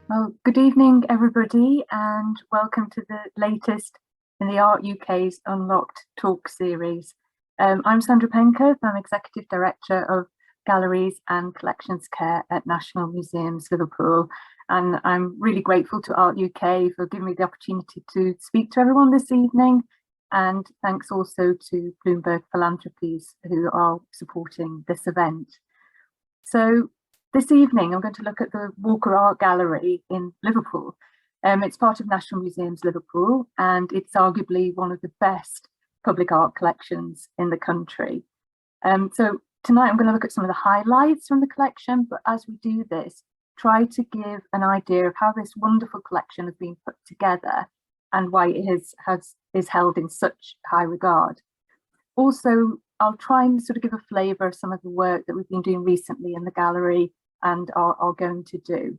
Well, good evening, everybody, and welcome to the latest in the Art UK's Unlocked Talk series. I'm Sandra Penketh. I'm Executive Director of Galleries and Collections Care at National Museums Liverpool. And I'm really grateful to Art UK for giving me the opportunity to speak to everyone this evening. And thanks also to Bloomberg Philanthropies, who are supporting this event. So this evening, I'm going to look at the Walker Art Gallery in Liverpool. It's part of National Museums Liverpool, and it's arguably one of the best public art collections in the country. So tonight I'm going to look at some of the highlights from the collection, but as we do this, try to give an idea of how this wonderful collection has been put together and why it is held in such high regard. Also, I'll try and sort of give a flavour of some of the work that we've been doing recently in the gallery and are going to do.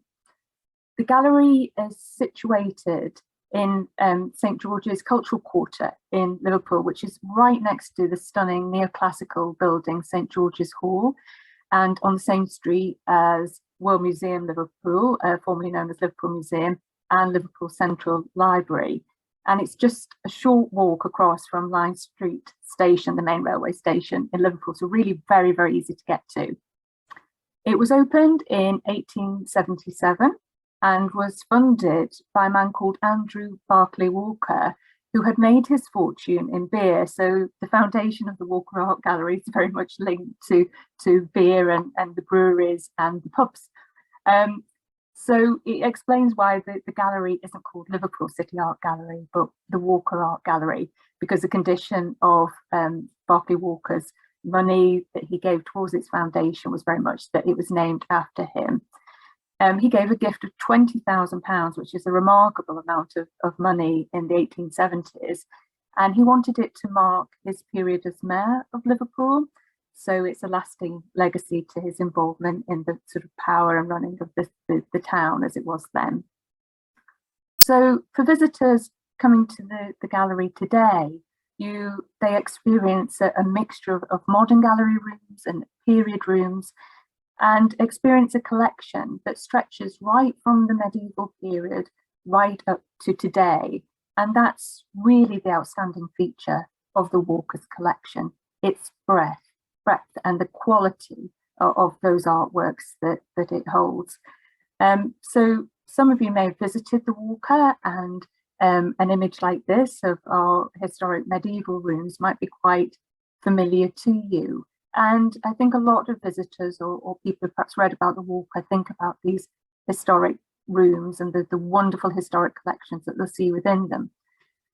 The gallery is situated in St George's Cultural Quarter in Liverpool, which is right next to the stunning neoclassical building St George's Hall, and on the same street as World Museum Liverpool, formerly known as Liverpool Museum, and Liverpool Central Library. And it's just a short walk across from Line Street Station, the main railway station in Liverpool, so really very, very easy to get to. It was opened in 1877 and was funded by a man called Andrew Barclay Walker, who had made his fortune in beer. So the foundation of the Walker Art Gallery is very much linked to beer and the breweries and the pubs. So it explains why the gallery isn't called Liverpool City Art Gallery, but the Walker Art Gallery, because the condition of Barclay Walker's money that he gave towards its foundation was very much that it was named after him. He gave a gift of £20,000, which is a remarkable amount of money in the 1870s. And he wanted it to mark his period as mayor of Liverpool. So it's a lasting legacy to his involvement in the sort of power and running of the town as it was then. So for visitors coming to the gallery today, they experience a mixture of modern gallery rooms and period rooms, and experience a collection that stretches right from the medieval period right up to today. And that's really the outstanding feature of the Walker's collection, its breadth and the quality of those artworks that it holds. So some of you may have visited the Walker, and an image like this of our historic medieval rooms might be quite familiar to you. And I think a lot of visitors or people who perhaps read about the Walker think about these historic rooms and the wonderful historic collections that they'll see within them.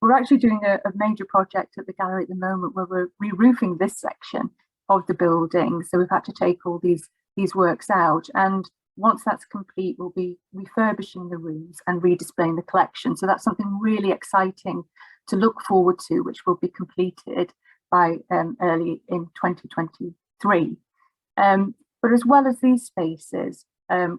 We're actually doing a major project at the gallery at the moment where we're re-roofing this section of the building. So we've had to take all these works out. And once that's complete, we'll be refurbishing the rooms and redisplaying the collection. So that's something really exciting to look forward to, which will be completed by early in 2023. But as well as these spaces,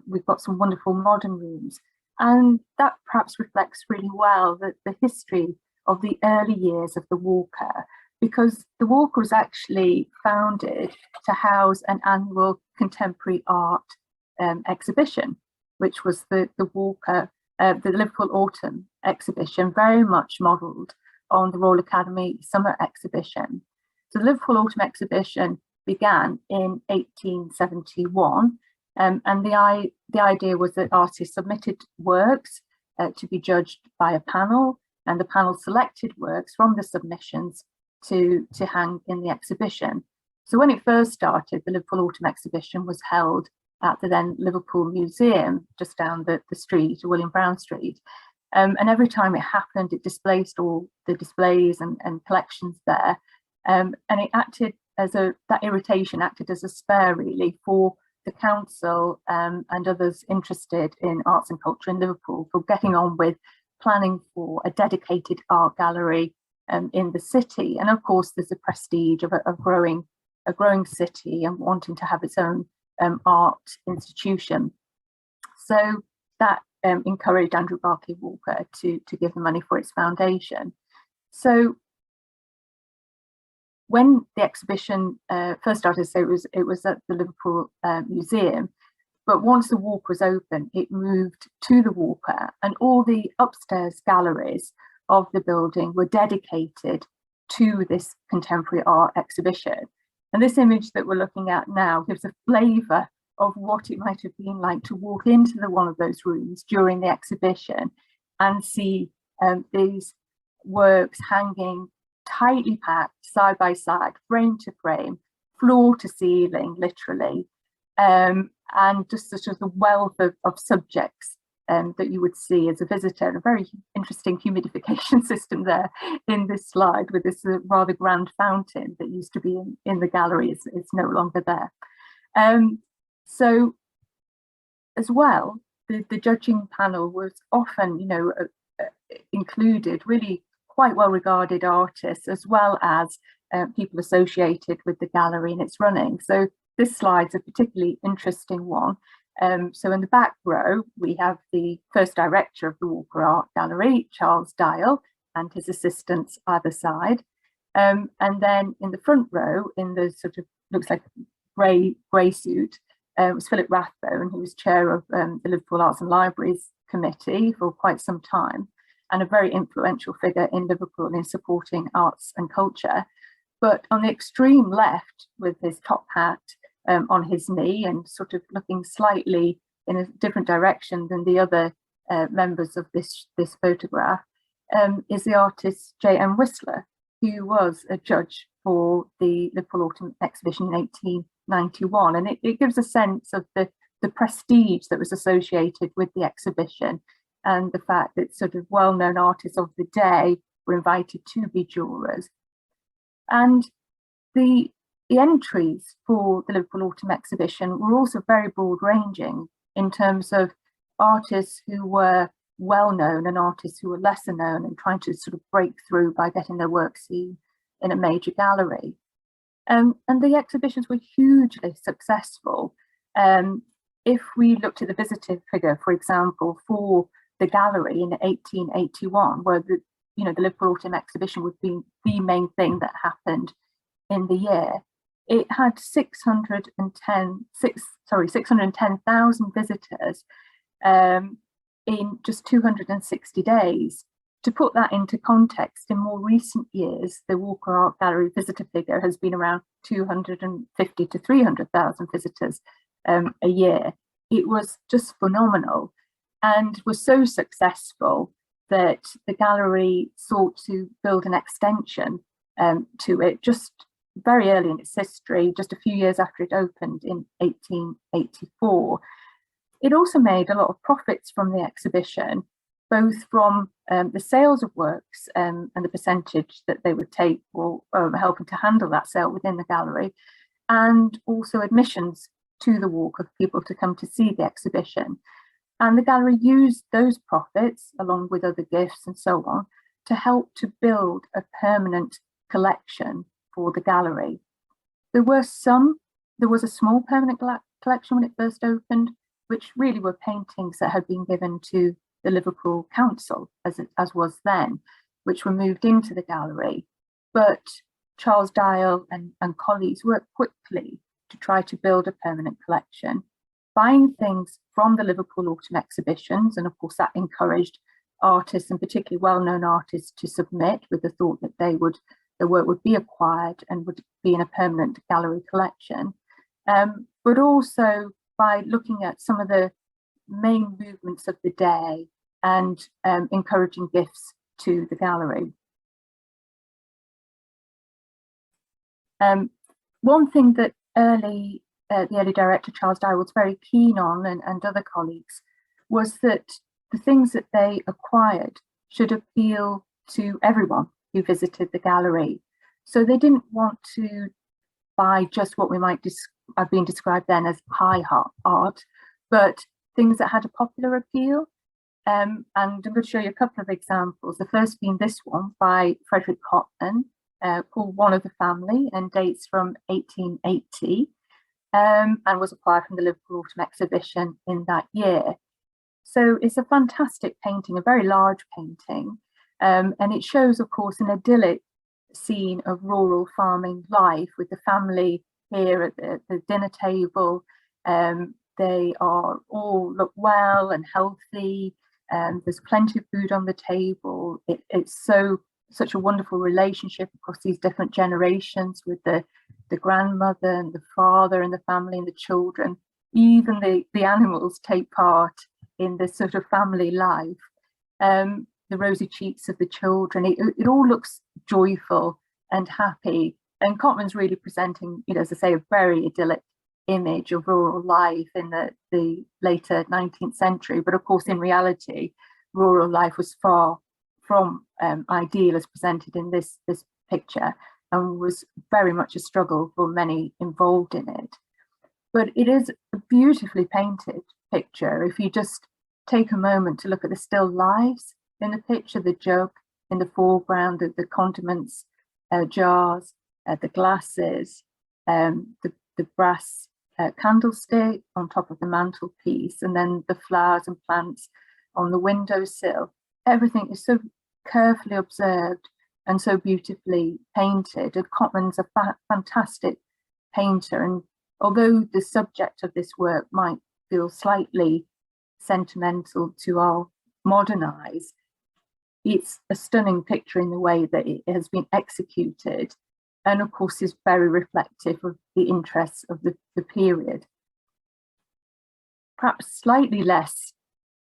we've got some wonderful modern rooms. And that perhaps reflects really well the history of the early years of the Walker, because the Walker was actually founded to house an annual contemporary art exhibition, which was the Walker, the Liverpool Autumn exhibition, very much modelled on the Royal Academy Summer exhibition. So the Liverpool Autumn exhibition began in 1871, and the idea was that artists submitted works to be judged by a panel, and the panel selected works from the submissions to hang in the exhibition. So when it first started, the Liverpool Autumn exhibition was held at the then Liverpool Museum, just down the street, William Brown Street. And every time it happened, it displaced all the displays and collections there. And it acted as that irritation acted as a spur really for the council and others interested in arts and culture in Liverpool for getting on with planning for a dedicated art gallery in the city. And of course, there's the prestige of a growing city and wanting to have its own art institution. So that encouraged Andrew Barclay Walker to give the money for its foundation. So when the exhibition first started, so it was at the Liverpool Museum, But once the walk was open, it moved to the Walker, and all the upstairs galleries of the building were dedicated to this contemporary art exhibition. And this image that we're looking at now gives a flavour of what it might have been like to walk into one of those rooms during the exhibition and see these works hanging tightly packed, side by side, frame to frame, floor to ceiling, literally, and just sort of the wealth of subjects that you would see as a visitor. And a very interesting humidification system there in this slide, with this rather grand fountain that used to be in the gallery. It's no longer there. So as well, the judging panel was often, you know, included really quite well-regarded artists, as well as people associated with the gallery and its running. So this slide's a particularly interesting one. So in the back row, we have the first director of the Walker Art Gallery, Charles Dial, and his assistants either side. And then in the front row, in the sort of, looks like grey suit, was Philip Rathbone, who was chair of the Liverpool Arts and Libraries Committee for quite some time, and a very influential figure in Liverpool in supporting arts and culture. But on the extreme left, with his top hat on his knee and sort of looking slightly in a different direction than the other members of this photograph, is the artist J.M. Whistler, who was a judge for the Liverpool Autumn Exhibition in 1891. And it gives a sense of the prestige that was associated with the exhibition, and the fact that sort of well-known artists of the day were invited to be jurors. And the entries for the Liverpool Autumn Exhibition were also very broad-ranging in terms of artists who were well-known and artists who were lesser known, and trying to sort of break through by getting their work seen in a major gallery. And the exhibitions were hugely successful. If we looked at the visitor figure, for example, for the gallery in 1881, where the Liverpool Autumn Exhibition would be the main thing that happened in the year, it had 610,000 visitors in just 260 days. To put that into context, in more recent years, the Walker Art Gallery visitor figure has been around 250 to 300,000 visitors a year. It was just phenomenal, and was so successful that the gallery sought to build an extension to it just very early in its history, just a few years after it opened in 1884. It also made a lot of profits from the exhibition, both from the sales of works and the percentage that they would take for helping to handle that sale within the gallery, and also admissions to the walk of people to come to see the exhibition. And the gallery used those profits, along with other gifts and so on, to help to build a permanent collection for the gallery. There was a small permanent collection when it first opened, which really were paintings that had been given to the Liverpool Council, as was then, which were moved into the gallery. But Charles Dial and colleagues worked quickly to try to build a permanent collection, buying things from the Liverpool Autumn Exhibitions. And of course, that encouraged artists, and particularly well-known artists, to submit with the thought that their work would be acquired and would be in a permanent gallery collection. But also by looking at some of the main movements of the day and encouraging gifts to the gallery. One thing that the early director Charles Dye was very keen on, and other colleagues, was that the things that they acquired should appeal to everyone who visited the gallery. So they didn't want to buy just what we might have been described then as high art, but things that had a popular appeal. And I'm going to show you a couple of examples. The first being this one by Frederick Cotton, called One of the Family, and dates from 1880, and was acquired from the Liverpool Autumn Exhibition in that year. So it's a fantastic painting, a very large painting, and it shows, of course, an idyllic scene of rural farming life, with the family here at the dinner table, They are all look well and healthy. There's plenty of food on the table. It's such a wonderful relationship across these different generations with the grandmother and the father and the family and the children. Even the animals take part in this sort of family life. The rosy cheeks of the children, it all looks joyful and happy. And Cotman's really presenting, as I say, a very idyllic image of rural life in the later 19th century. But of course, in reality, rural life was far from ideal as presented in this picture, and was very much a struggle for many involved in it. But it is a beautifully painted picture. If you just take a moment to look at the still lives in the picture, the jug in the foreground, the condiments jars, the glasses, the brass candlestick on top of the mantelpiece, and then the flowers and plants on the windowsill. Everything is so carefully observed and so beautifully painted. And Cotman's a fantastic painter, and although the subject of this work might feel slightly sentimental to our modern eyes, it's a stunning picture in the way that it has been executed, and of course is very reflective of the interests of the period. Perhaps slightly less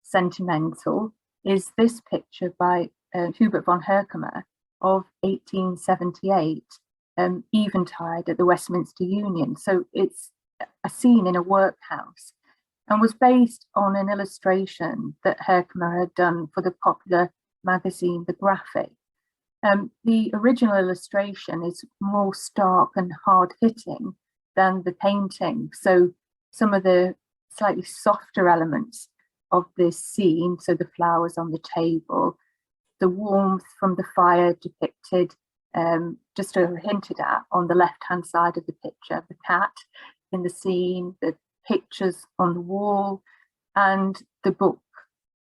sentimental is this picture by Hubert von Herkomer of 1878, Eventide at the Westminster Union. So it's a scene in a workhouse, and was based on an illustration that Herkomer had done for the popular magazine The Graphic. The original illustration is more stark and hard-hitting than the painting. So some of the slightly softer elements of this scene, so the flowers on the table, the warmth from the fire depicted, just hinted at on the left-hand side of the picture, the cat in the scene, the pictures on the wall, and the book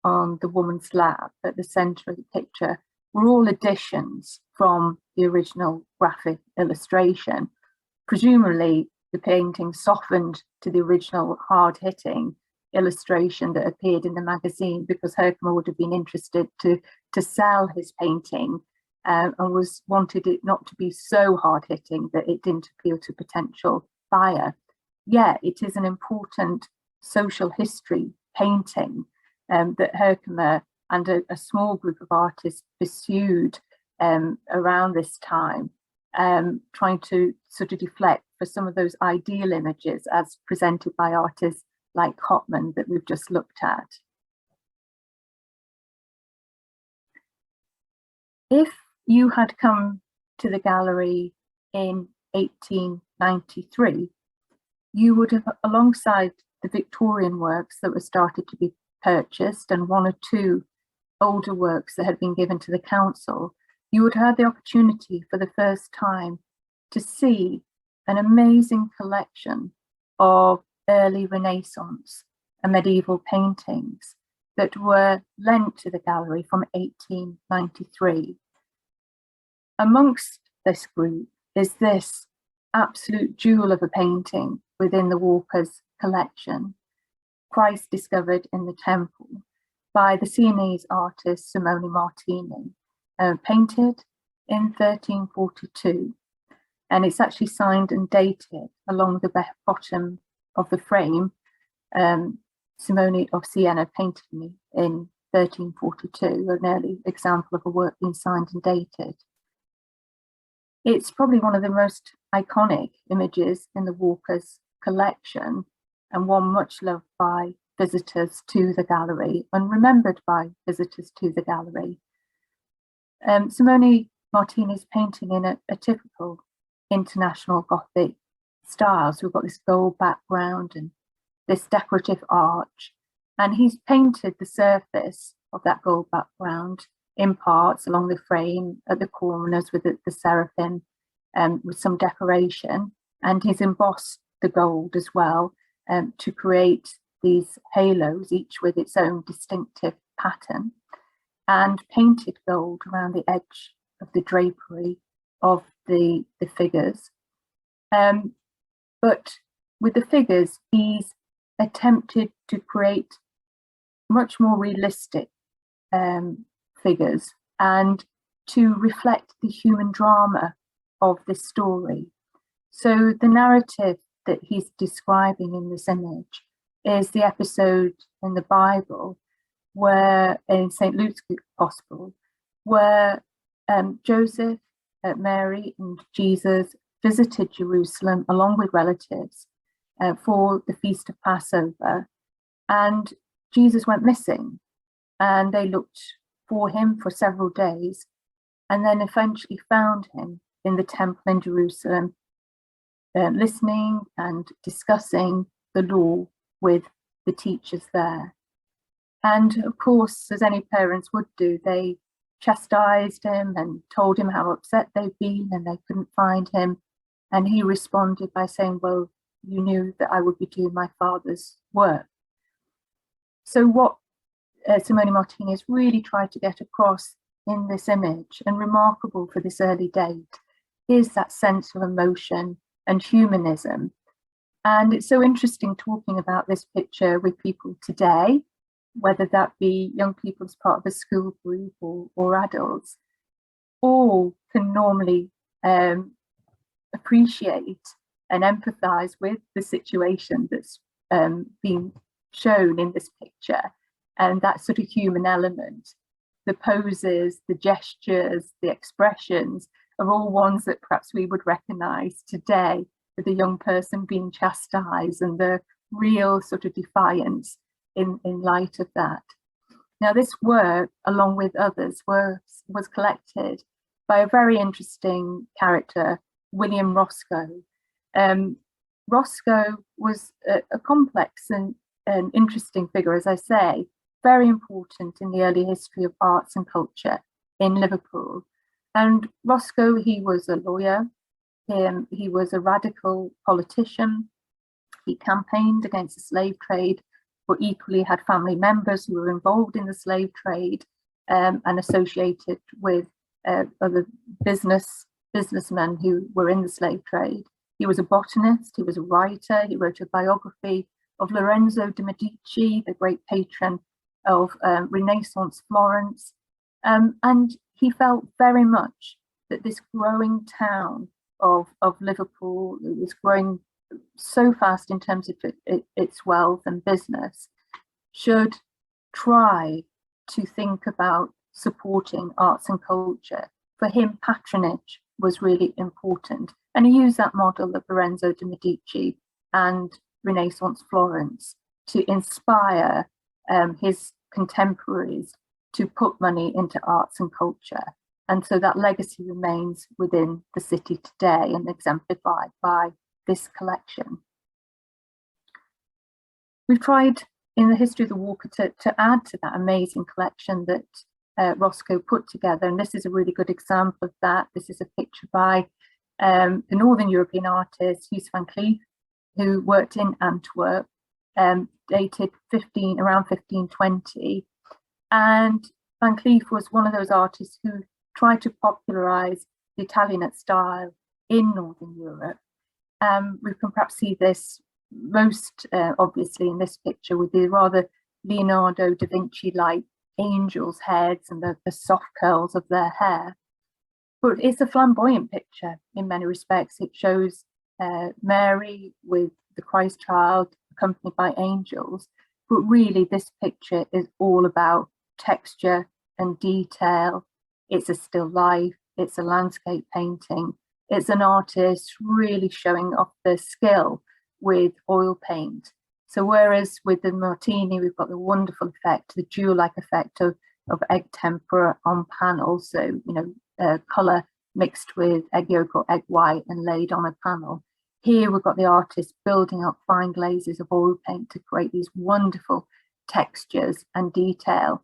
on the woman's lap at the centre of the picture were all additions from the original graphic illustration. Presumably, the painting softened to the original hard-hitting illustration that appeared in the magazine, because Herkomer would have been interested to sell his painting, and wanted it not to be so hard-hitting that it didn't appeal to potential buyer. Yeah, it is an important social history painting that Herkomer and a small group of artists pursued around this time, trying to sort of deflect for some of those ideal images as presented by artists like Cotman that we've just looked at. If you had come to the gallery in 1893, you would have, alongside the Victorian works that were started to be purchased and one or two older works that had been given to the council, you would have had the opportunity for the first time to see an amazing collection of early Renaissance and medieval paintings that were lent to the gallery from 1893. Amongst this group is this absolute jewel of a painting within the Walker's collection, Christ Discovered in the Temple, by the Sienese artist Simone Martini, painted in 1342. And it's actually signed and dated along the bottom of the frame. Simone of Siena painted me in 1342, an early example of a work being signed and dated. It's probably one of the most iconic images in the Walker's collection, and one much loved by visitors to the gallery and remembered by visitors to the gallery. Simone Martini's painting in a typical international Gothic style. So we've got this gold background and this decorative arch, and he's painted the surface of that gold background in parts along the frame at the corners with the seraphim, with some decoration, and he's embossed the gold as well to create these halos, each with its own distinctive pattern, and painted gold around the edge of the drapery of the figures. But with the figures, he's attempted to create much more realistic figures and to reflect the human drama of this story. So the narrative that he's describing in this image is the episode in the Bible where, in St. Luke's Gospel, where Joseph, Mary and Jesus visited Jerusalem along with relatives for the Feast of Passover, and Jesus went missing, and they looked for him for several days and then eventually found him in the temple in Jerusalem, listening and discussing the law with the teachers there. And of course, as any parents would do, they chastised him and told him how upset they'd been and they couldn't find him. And he responded by saying, well, you knew that I would be doing my father's work. So what Simone Martini has really tried to get across in this image, and remarkable for this early date, is that sense of emotion and humanism. And it's so interesting talking about this picture with people today, whether that be young people as part of a school group or adults. All can normally appreciate and empathize with the situation that's being shown in this picture, and that sort of human element. The poses, the gestures, the expressions are all ones that perhaps we would recognize today with a young person being chastised, and the real sort of defiance in light of that. Now, this work, along with others, was collected by a very interesting character, William Roscoe. Roscoe was a complex and an interesting figure, as I say, very important in the early history of arts and culture in Liverpool. And Roscoe, he was a lawyer, he was a radical politician, he campaigned against the slave trade, but equally had family members who were involved in the slave trade and associated with other businessmen who were in the slave trade. He was a botanist, he was a writer, he wrote a biography of Lorenzo de' Medici, the great patron of Renaissance Florence. And he felt very much that this growing town of Liverpool, it was growing so fast in terms of its wealth and business, should try to think about supporting arts and culture. For him, patronage was really important. And he used that model of Lorenzo de' Medici and Renaissance Florence to inspire his contemporaries to put money into arts and culture. And so that legacy remains within the city today and exemplified by this collection. We've tried in the history of the Walker to add to that amazing collection that Roscoe put together. And this is a really good example of that. This is a picture by the Northern European artist, Hugues van Cleef, who worked in Antwerp, dated around 1520. And Van Cleef was one of those artists who tried to popularize the Italianate style in Northern Europe. We can perhaps see this most obviously in this picture with the rather Leonardo da Vinci-like angels' heads and the soft curls of their hair. But it's a flamboyant picture in many respects. It shows Mary with the Christ child accompanied by angels. But really, this picture is all about texture and detail. It's a still life, it's a landscape painting. It's an artist really showing off their skill with oil paint. So whereas with the Martini, we've got the wonderful effect, the jewel-like effect of egg tempera on panel. So, colour mixed with egg yolk or egg white and laid on a panel. Here we've got the artist building up fine glazes of oil paint to create these wonderful textures and detail.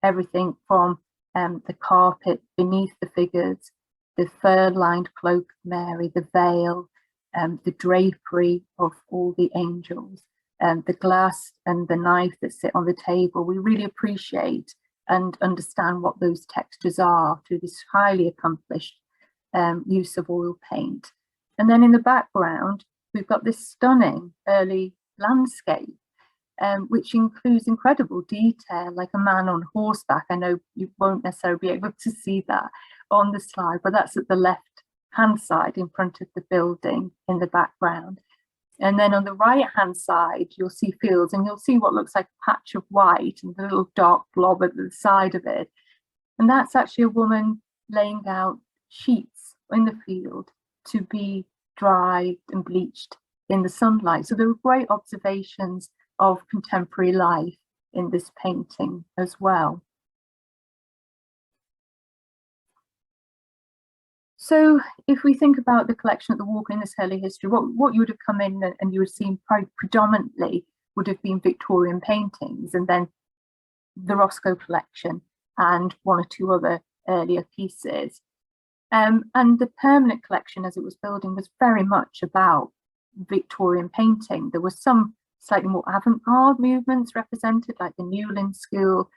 Everything from the carpet beneath the figures, the fur-lined cloak of Mary, the veil, the drapery of all the angels, the glass and the knife that sit on the table. We really appreciate and understand what those textures are through this highly accomplished use of oil paint. And then in the background, we've got this stunning early landscape. which includes incredible detail, like a man on horseback. I know you won't necessarily be able to see that on the slide, but that's at the left-hand side in front of the building in the background. And then on the right-hand side, you'll see fields, and you'll see what looks like a patch of white and a little dark blob at the side of it. And that's actually a woman laying out sheets in the field to be dried and bleached in the sunlight. So there were great observations of contemporary life in this painting as well. So if we think about the collection at the Walker in this early history, what you would have come in and you would have seen predominantly would have been Victorian paintings, and then the Roscoe collection and one or two other earlier pieces. And the permanent collection as it was building was very much about Victorian painting. There were some slightly more avant-garde movements represented, like the Newlyn school,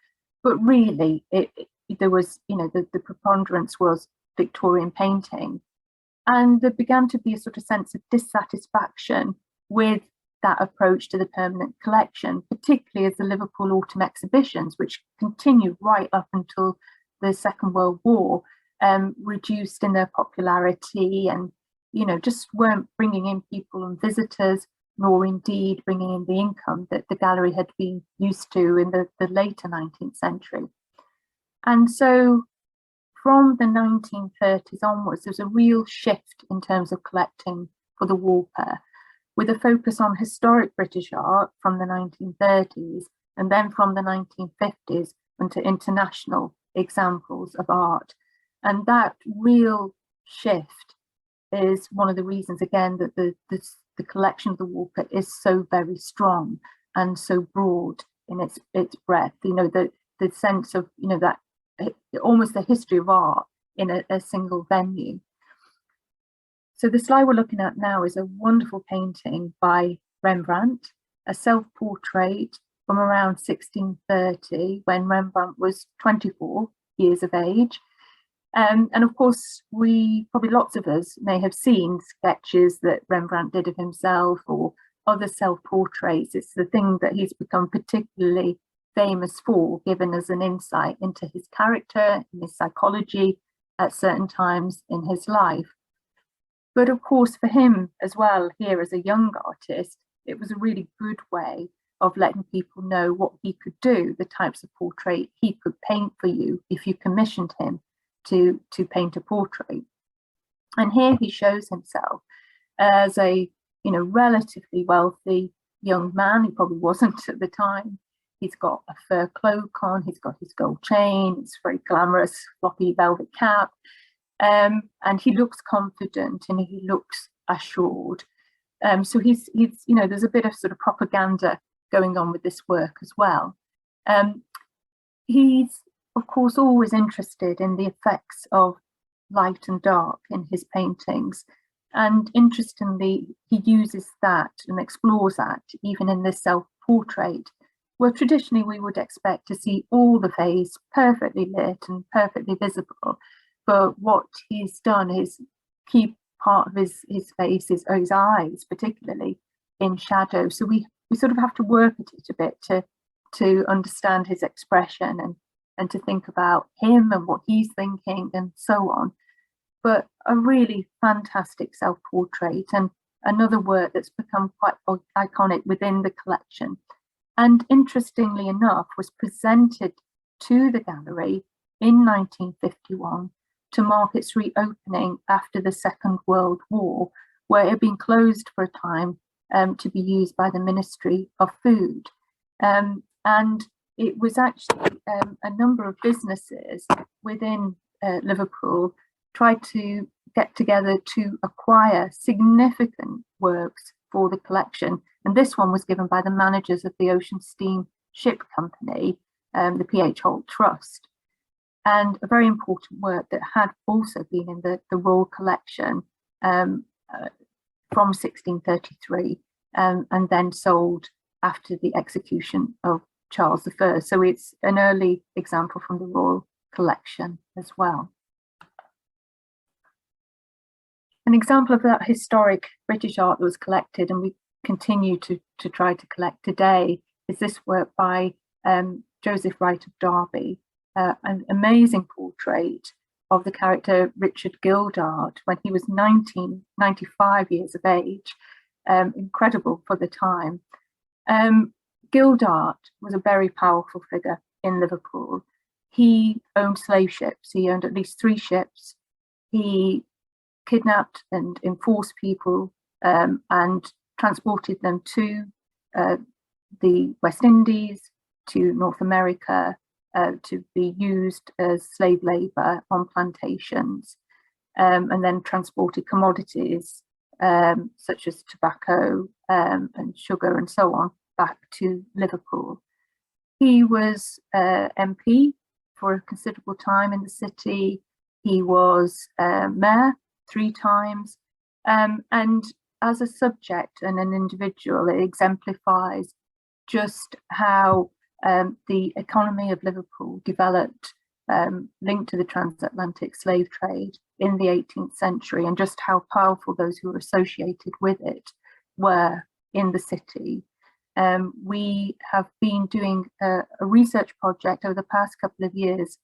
but really there was, the preponderance was Victorian painting. And there began to be a sort of sense of dissatisfaction with that approach to the permanent collection, particularly as the Liverpool autumn exhibitions, which continued right up until the Second World War, reduced in their popularity and, just weren't bringing in people and visitors, nor indeed bringing in the income that the gallery had been used to in the later 19th century. And so from the 1930s onwards, there's a real shift in terms of collecting for the Walker, with a focus on historic British art from the 1930s, and then from the 1950s into international examples of art. And that real shift is one of the reasons, again, that the collection of the Walker is so very strong and so broad in its breadth. The sense of, that almost the history of art in a single venue. So the slide we're looking at now is a wonderful painting by Rembrandt, a self-portrait from around 1630, when Rembrandt was 24 years of age. And of course, probably lots of us may have seen sketches that Rembrandt did of himself or other self-portraits. It's the thing that he's become particularly famous for, given as an insight into his character and his psychology at certain times in his life. But of course, for him as well, here as a young artist, it was a really good way of letting people know what he could do, the types of portrait he could paint for you if you commissioned him to paint a portrait. And here he shows himself as a relatively wealthy young man. He probably wasn't at the time. He's got a fur cloak on, he's got his gold chain, it's very glamorous, floppy velvet cap. And he looks confident and he looks assured. So he's there's a bit of sort of propaganda going on with this work as well. He's, of course, always interested in the effects of light and dark in his paintings. And interestingly, he uses that and explores that even in this self-portrait, where traditionally we would expect to see all the face perfectly lit and perfectly visible. But what he's done is keep part of his face, his eyes, particularly in shadow. So we sort of have to work at it a bit to understand his expression and to think about him and what he's thinking and so on. But a really fantastic self-portrait, and another work that's become quite iconic within the collection. And interestingly enough, was presented to the gallery in 1951 to mark its reopening after the Second World War, where it had been closed for a time to be used by the Ministry of Food. And it was actually a number of businesses within Liverpool tried to get together to acquire significant works for the collection. And this one was given by the managers of the Ocean Steam Ship Company, the P.H. Holt Trust. And a very important work that had also been in the Royal Collection from 1633 and then sold after the execution of Charles I. So it's an early example from the Royal Collection as well. An example of that historic British art that was collected and we continue to try to collect today is this work by Joseph Wright of Darby, an amazing portrait of the character Richard Gildart when he was 95 years of age, incredible for the time. Gildart was a very powerful figure in Liverpool. He owned slave ships. He owned at least 3 ships. He kidnapped and enforced people and transported them to the West Indies, to North America, to be used as slave labor on plantations, and then transported commodities such as tobacco and sugar and so on back to Liverpool. He was MP for a considerable time in the city. He was mayor 3 times, and as a subject and an individual, it exemplifies just how the economy of Liverpool developed, linked to the transatlantic slave trade in the 18th century, and just how powerful those who were associated with it were in the city. We have been doing a research project over the past couple of years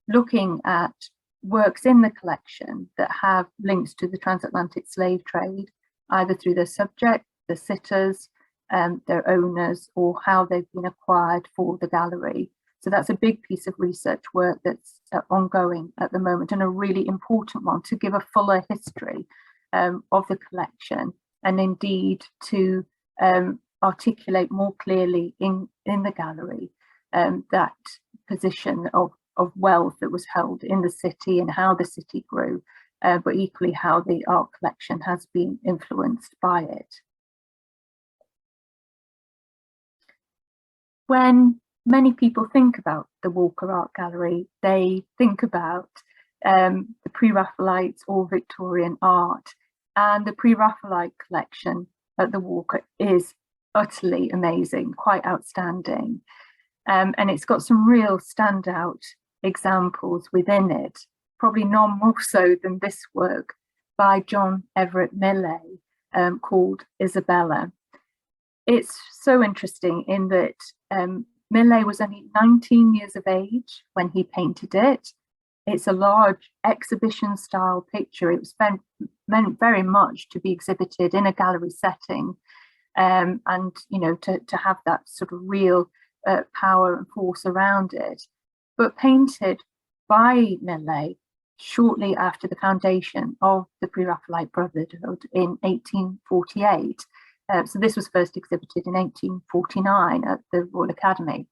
looking at works in the collection that have links to the transatlantic slave trade, either through their subject, the sitters, their owners, or how they've been acquired for the gallery. So that's a big piece of research work that's ongoing at the moment, and a really important one to give a fuller history of the collection, and indeed to articulate more clearly in the gallery that position of wealth that was held in the city and how the city grew, but equally how the art collection has been influenced by it. When many people think about the Walker Art Gallery, they think about the Pre-Raphaelites or Victorian art, and the Pre-Raphaelite collection at the Walker is utterly amazing, quite outstanding, and it's got some real standout examples within it, probably none more so than this work by John Everett Mele called Isabella. It's so interesting in that Mele was only 19 years of age when he painted it. It's a large exhibition style picture. It was meant very much to be exhibited in a gallery setting, and you know, to have that sort of real power and force around it, but painted by Mele shortly after the foundation of the Pre-Raphaelite Brotherhood in 1848. So this was first exhibited in 1849 at the Royal Academy.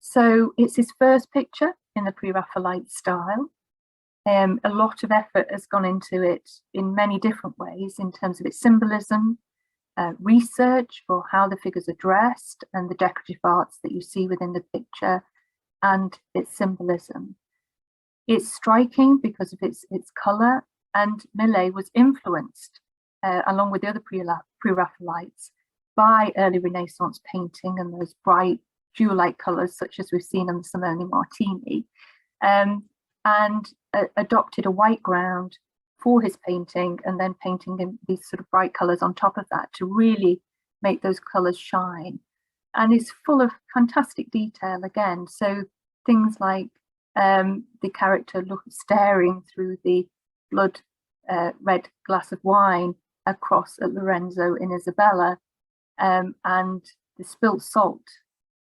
So it's his first picture in the Pre-Raphaelite style. A lot of effort has gone into it in many different ways in terms of its symbolism, research for how the figures are dressed and the decorative arts that you see within the picture, and its symbolism. It's striking because of its colour, and Mele was influenced, along with the other Pre-Raphaelites, by early Renaissance painting and those bright jewel-like colours such as we've seen on the Simone Martini, and adopted a white ground for his painting, and then painting in these sort of bright colours on top of that to really make those colours shine. And it's full of fantastic detail again. So things like the character staring through the blood red glass of wine across at Lorenzo in Isabella, and the spilt salt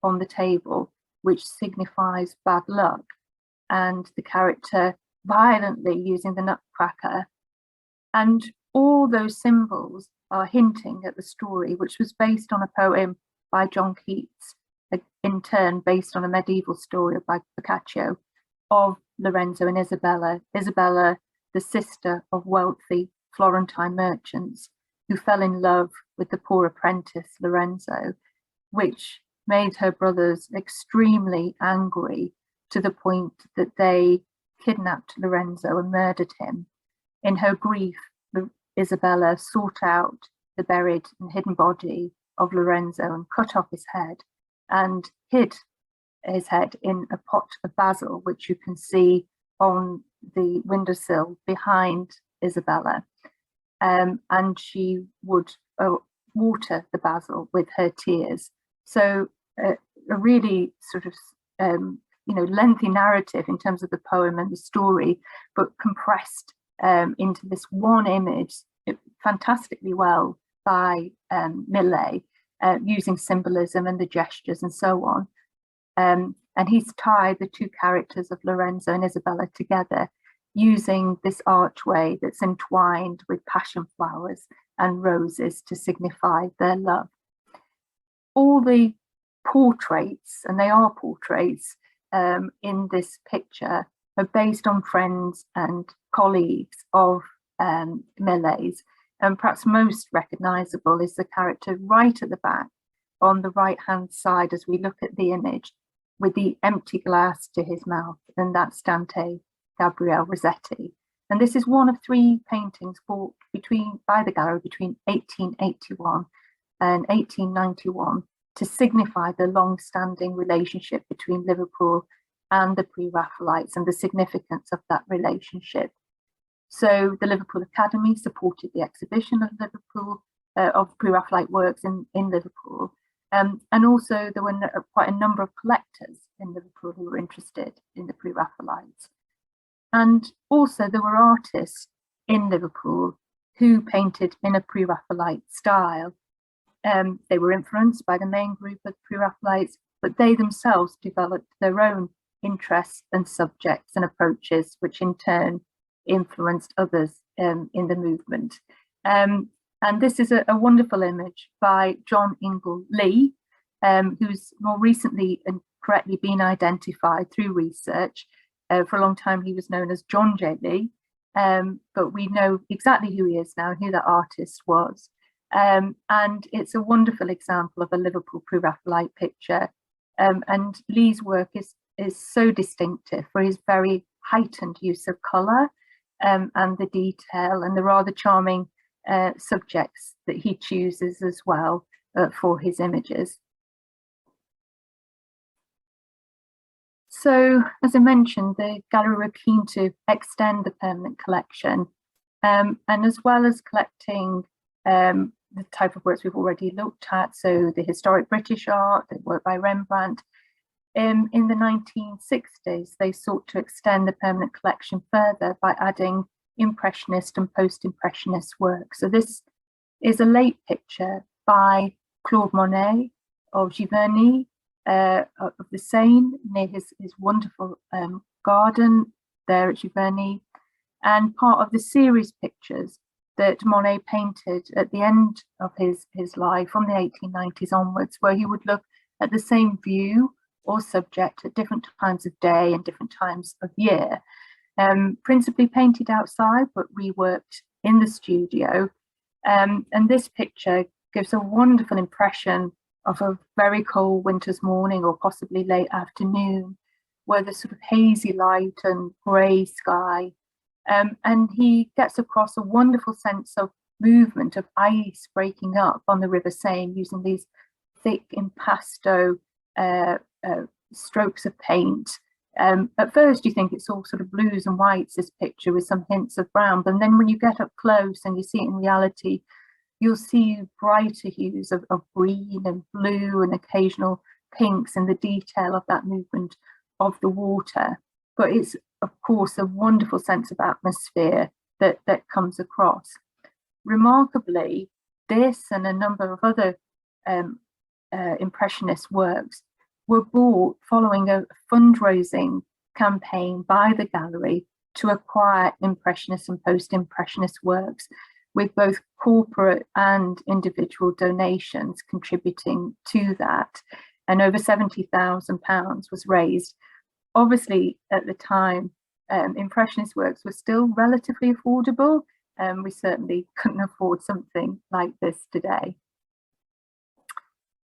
on the table, which signifies bad luck, and the character violently using the nutcracker. And all those symbols are hinting at the story, which was based on a poem by John Keats, in turn based on a medieval story by Boccaccio of Lorenzo and Isabella. Isabella, the sister of wealthy Florentine merchants who fell in love with the poor apprentice Lorenzo, which made her brothers extremely angry to the point that they kidnapped Lorenzo and murdered him. In her grief, Isabella sought out the buried and hidden body of Lorenzo and cut off his head and hid his head in a pot of basil, which you can see on the windowsill behind Isabella. And she would water the basil with her tears So a really sort of lengthy narrative in terms of the poem and the story, but compressed into this one image fantastically well by Mele, using symbolism and the gestures and so on. And he's tied the two characters of Lorenzo and Isabella together using this archway that's entwined with passion flowers and roses to signify their love. All the portraits, and they are portraits, in this picture are based on friends and colleagues of Mele's, and perhaps most recognizable is the character right at the back on the right hand side as we look at the image, with the empty glass to his mouth, and that's Dante, Gabriel, Rossetti. And this is one of three paintings bought by the gallery between 1881 and 1891 to signify the long-standing relationship between Liverpool and the Pre-Raphaelites and the significance of that relationship. So the Liverpool Academy supported the exhibition of Liverpool, of Pre-Raphaelite works in Liverpool. And also there were quite a number of collectors in Liverpool who were interested in the Pre-Raphaelites. And also there were artists in Liverpool who painted in a Pre-Raphaelite style. They were influenced by the main group of Pre-Raphaelites, but they themselves developed their own interests and subjects and approaches, which in turn influenced others in the movement. And this is a wonderful image by John Ingle Lee, who's more recently and correctly been identified through research. For a long time, he was known as John J. Lee, but we know exactly who he is now and who that artist was. And it's a wonderful example of a Liverpool Pre-Raphaelite picture. And Lee's work is so distinctive for his very heightened use of colour and the detail and the rather charming subjects that he chooses as well for his images. So, as I mentioned, the gallery were keen to extend the permanent collection, and as well as collecting the type of works we've already looked at, so the historic British art, the work by Rembrandt, in the 1960s, they sought to extend the permanent collection further by adding Impressionist and post-Impressionist work. So this is a late picture by Claude Monet of Giverny, of the Seine, near his wonderful garden there at Giverny, and part of the series pictures that Monet painted at the end of his life from the 1890s onwards, where he would look at the same view or subject at different times of day and different times of year. Principally painted outside, but reworked in the studio. And this picture gives a wonderful impression of a very cold winter's morning or possibly late afternoon, where there's sort of hazy light and grey sky. And he gets across a wonderful sense of movement, of ice breaking up on the River Seine using these thick impasto strokes of paint. At first you think it's all sort of blues and whites, this picture, with some hints of brown, but then when you get up close and you see it in reality, you'll see brighter hues of green and blue and occasional pinks and the detail of that movement of the water. But it's, of course, a wonderful sense of atmosphere that comes across. Remarkably, this and a number of other Impressionist works were bought following a fundraising campaign by the gallery to acquire Impressionist and post-Impressionist works, with both corporate and individual donations contributing to that. And over £70,000 was raised. Obviously, at the time, Impressionist works were still relatively affordable. We certainly couldn't afford something like this today.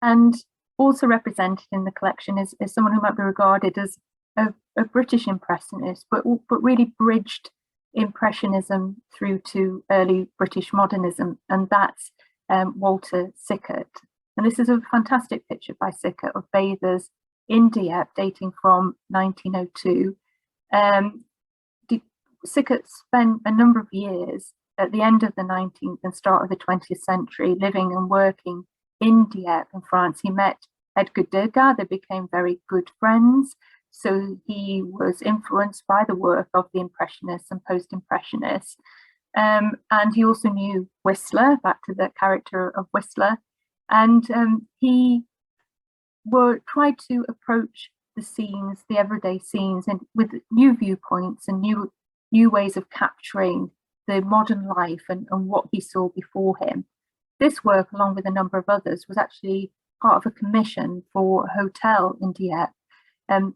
And also represented in the collection is someone who might be regarded as a British Impressionist, but really bridged Impressionism through to early British modernism, and that's Walter Sickert. And this is a fantastic picture by Sickert of bathers in Dieppe, dating from 1902. Sickert spent a number of years at the end of the 19th and start of the 20th century living and working in Dieppe in France. He met Edgar Degas. They became very good friends. So he was influenced by the work of the Impressionists and Post-Impressionists. And he also knew Whistler, back to the character of Whistler. And he tried to approach the scenes, the everyday scenes, and with new viewpoints and new ways of capturing the modern life and what he saw before him. This work, along with a number of others, was actually part of a commission for a hotel in Dieppe.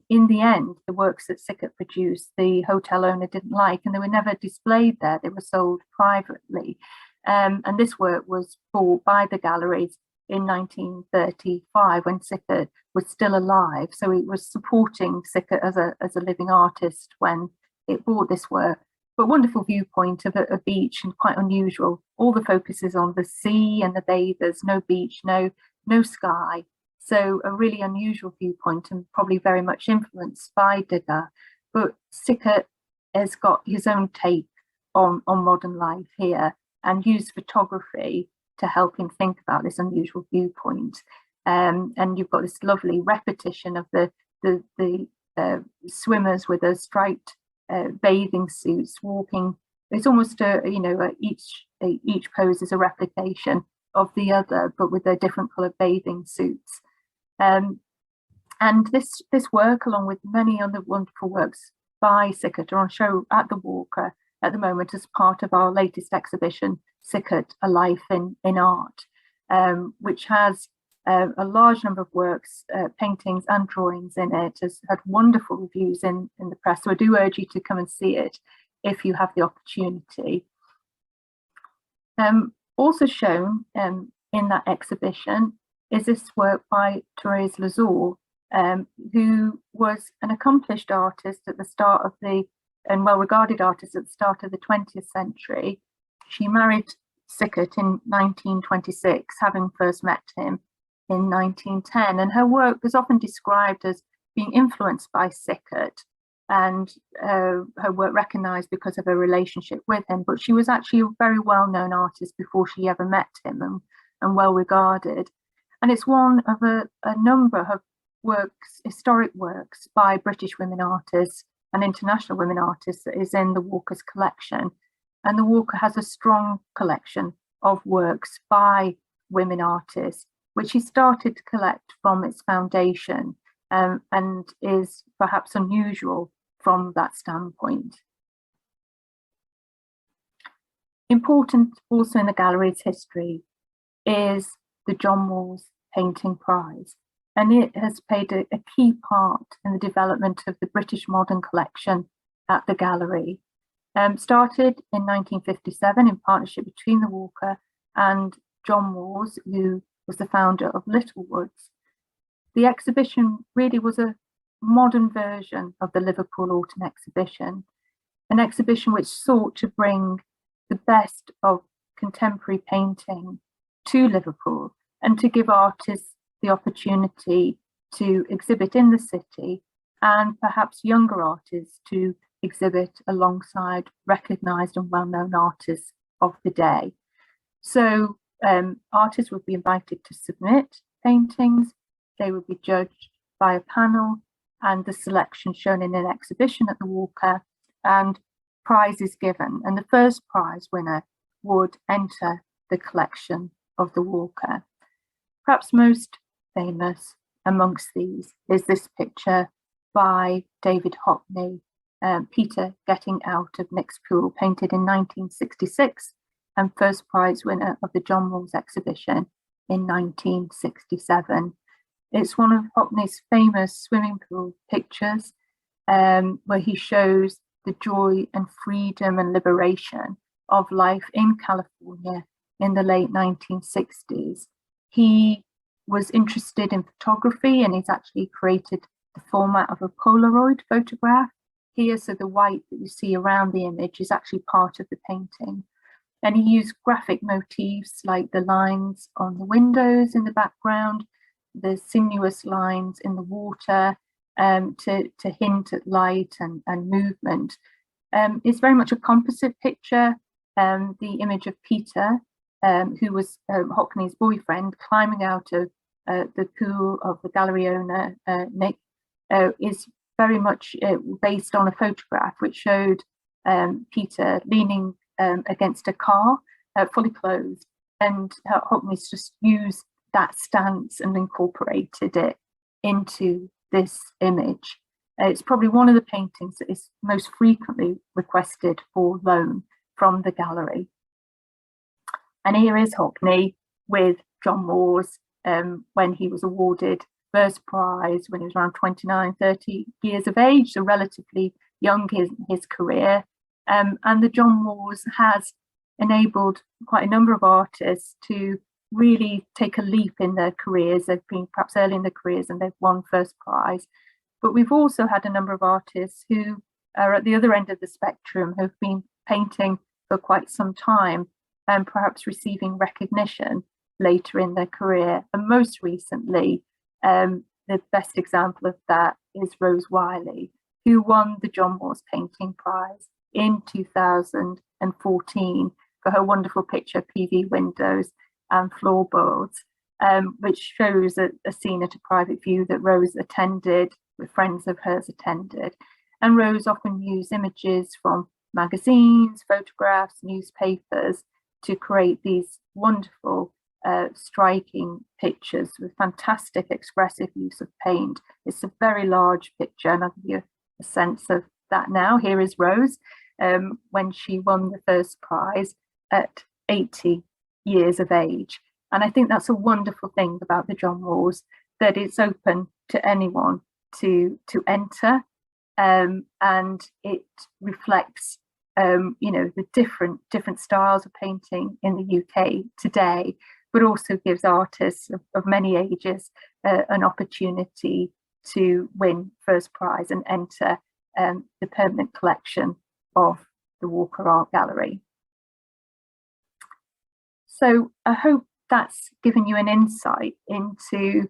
In the end, the works that Sickert produced, the hotel owner didn't like, and they were never displayed there. They were sold privately. And this work was bought by the galleries in 1935 when Sickert was still alive. So it was supporting Sickert as a living artist when it bought this work. But wonderful viewpoint of a beach, and quite unusual. All the focus is on the sea and the bathers, no beach, no sky. So a really unusual viewpoint, and probably very much influenced by Degas. But Sickert has got his own take on modern life here, and used photography to help him think about this unusual viewpoint. And you've got this lovely repetition of the swimmers with the striped bathing suits walking. It's almost each pose is a replication of the other, but with their different coloured bathing suits. And this work, along with many other wonderful works by Sickert, are on show at the Walker at the moment as part of our latest exhibition, Sickert, A Life in Art, which has a large number of works, paintings and drawings in it. Has had wonderful reviews in the press. So I do urge you to come and see it if you have the opportunity. Also shown in that exhibition is this work by Therese Lazar, who was an accomplished artist at the start of and well-regarded artist at the start of the 20th century. She married Sickert in 1926, having first met him in 1910, and her work was often described as being influenced by Sickert, and her work recognized because of her relationship with him. But she was actually a very well-known artist before she ever met him, and well-regarded. And it's one of a number of works, historic works by British women artists and international women artists, that is in the Walker's collection. And the Walker has a strong collection of works by women artists, which he started to collect from its foundation, and is perhaps unusual from that standpoint. Important also in the gallery's history is the John Moores Painting Prize, and it has played a key part in the development of the British modern collection at the gallery. Started in 1957 in partnership between the Walker and John Moores, who was the founder of Littlewoods. The exhibition really was a modern version of the Liverpool Autumn Exhibition, an exhibition which sought to bring the best of contemporary painting to Liverpool and to give artists the opportunity to exhibit in the city, and perhaps younger artists to exhibit alongside recognised and well-known artists of the day. So artists would be invited to submit paintings, they would be judged by a panel, and the selection shown in an exhibition at the Walker, and prizes given. And the first prize winner would enter the collection of the Walker. Perhaps most famous amongst these is this picture by David Hockney, Peter Getting Out of Nick's Pool, painted in 1966, and first prize winner of the John Moores exhibition in 1967. It's one of Hockney's famous swimming pool pictures, where he shows the joy and freedom and liberation of life in California in the late 1960s. He was interested in photography, and he's actually created the format of a Polaroid photograph here. So the white that you see around the image is actually part of the painting. And he used graphic motifs like the lines on the windows in the background, the sinuous lines in the water, to hint at light and movement. It's very much a composite picture. The image of Peter, who was Hockney's boyfriend, climbing out of the coup of the gallery owner, Nick, is very much based on a photograph which showed Peter leaning against a car, fully clothed, and Hockney's just used that stance and incorporated it into this image. It's probably one of the paintings that is most frequently requested for loan from the gallery. And here is Hockney with John Moores when he was awarded first prize when he was around 29, 30 years of age, so relatively young in his career. And the John Moores has enabled quite a number of artists to really take a leap in their careers. They've been perhaps early in their careers and they've won first prize. But we've also had a number of artists who are at the other end of the spectrum, who've been painting for quite some time and perhaps receiving recognition later in their career. And most recently, the best example of that is Rose Wiley, who won the John Moores Painting Prize in 2014 for her wonderful picture, PV Windows and Floorboards, which shows a scene at a private view that Rose attended, with friends of hers attended. And Rose often used images from magazines, photographs, newspapers to create these wonderful, striking pictures with fantastic expressive use of paint. It's a very large picture, and I'll give you a sense of that now. Here is Rose when she won the first prize at 80 years of age. And I think that's a wonderful thing about the John Moores, that it's open to anyone to enter, and it reflects the different styles of painting in the UK today, but also gives artists of many ages an opportunity to win first prize and enter the permanent collection of the Walker Art Gallery. So I hope that's given you an insight into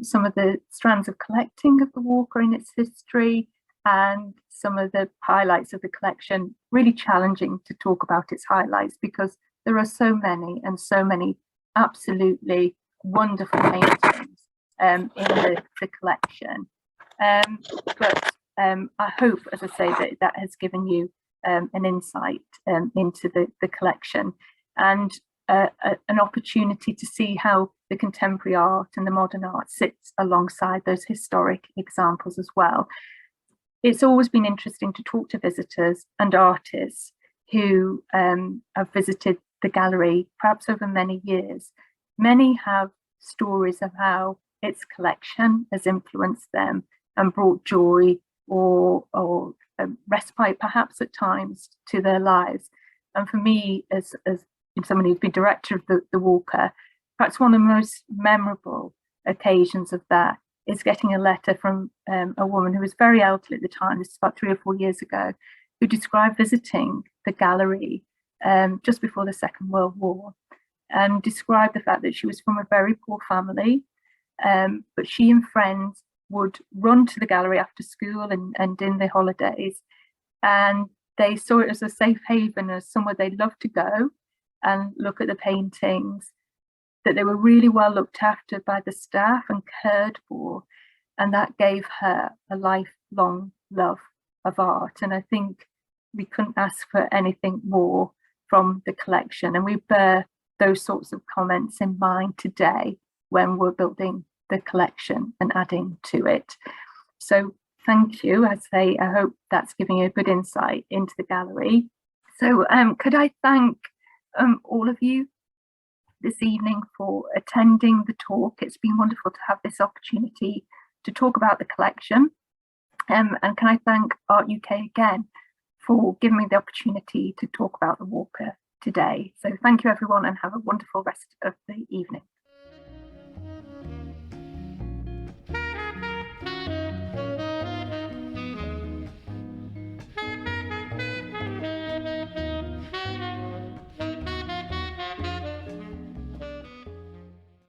some of the strands of collecting of the Walker in its history and some of the highlights of the collection. Really challenging to talk about its highlights because there are so many and so many absolutely wonderful paintings in the collection. But I hope, as I say, that has given you an insight into the collection and an opportunity to see how the contemporary art and the modern art sits alongside those historic examples as well. It's always been interesting to talk to visitors and artists who have visited the gallery, perhaps over many years. Many have stories of how its collection has influenced them and brought joy or respite perhaps at times to their lives. And for me, as someone who's been director of the Walker, perhaps one of the most memorable occasions of that is getting a letter from a woman who was very elderly at the time, this is about 3 or 4 years ago, who described visiting the gallery just before the Second World War, and described the fact that she was from a very poor family, but she and friends would run to the gallery after school and in the holidays, and they saw it as a safe haven, as somewhere they'd love to go and look at the paintings, that they were really well looked after by the staff and cared for, and that gave her a lifelong love of art. And I think we couldn't ask for anything more from the collection, and we bear those sorts of comments in mind today when we're building the collection and adding to it. So thank you. I hope that's giving you a good insight into the gallery. So could I thank all of you this evening for attending the talk. It's been wonderful to have this opportunity to talk about the collection. And can I thank Art UK again for giving me the opportunity to talk about the Walker today. So thank you everyone and have a wonderful rest of the evening.